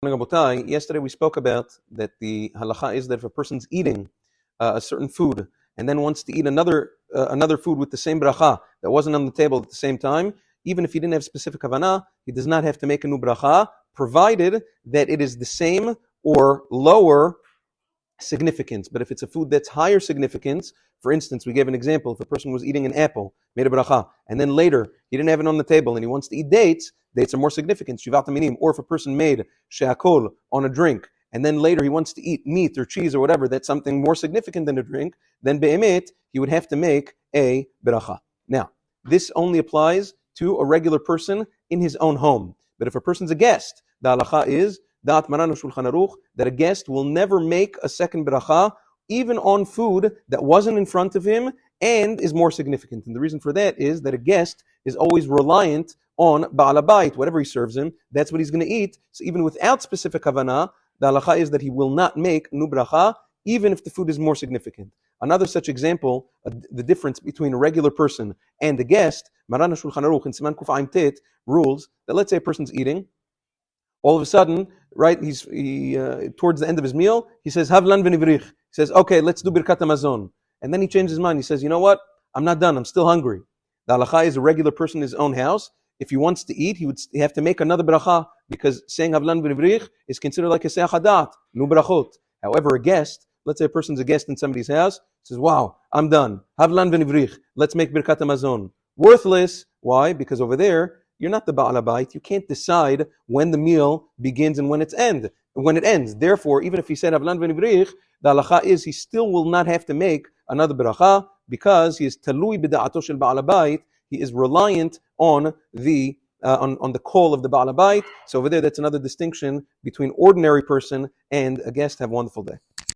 Yesterday we spoke about that the halacha is that if a person's eating a certain food and then wants to eat another food with the same bracha that wasn't on the table at the same time, even if he didn't have specific havana, he does not have to make a new bracha, provided that it is the same or lower significance. But if it's a food that's higher significance, for instance, we gave an example, if a person was eating an apple, made a bracha, and then later he didn't have it on the table and he wants to eat dates are more significant, shivat minim. Or if a person made she'akol on a drink, and then later he wants to eat meat or cheese or whatever, that's something more significant than a drink, then be'emet, he would have to make a bracha. Now, this only applies to a regular person in his own home. But if a person's a guest, the halacha is that a guest will never make a second bracha, even on food that wasn't in front of him and is more significant. And the reason for that is that a guest is always reliant on Ba'al Habayit. Whatever he serves him, that's what he's going to eat. So even without specific havana, the halacha is that he will not make nu bracha, even if the food is more significant. Another such example, the difference between a regular person and a guest, Maran HaShulchan Aruch in Siman Kuf Ayin Tet rules that let's say a person's eating, all of a sudden, right, he towards the end of his meal, he says, Havlan v'nivrich. He says, okay, let's do Birkat HaMazon. And then he changes his mind. He says, you know what? I'm not done. I'm still hungry. The halacha is a regular person in his own house. If he wants to eat, he would have to make another bracha, because saying Havlan v'nivrich is considered like a seach hadat, nu brachot. However, a guest, let's say a person's a guest in somebody's house, says, wow, I'm done. Havlan v'nivrich. Let's make Birkat HaMazon. Worthless. Why? Because over there, you're not the Ba'al Habayit. You can't decide when the meal begins and when it ends. Therefore, even if he said Havlan v'nivrich, the halacha is he still will not have to make another bracha, because he is talui b'da'ato shel Ba'al Habayit. He is reliant on the call of the Ba'al Habayit. So over there, that's another distinction between ordinary person and a guest. Have a wonderful day.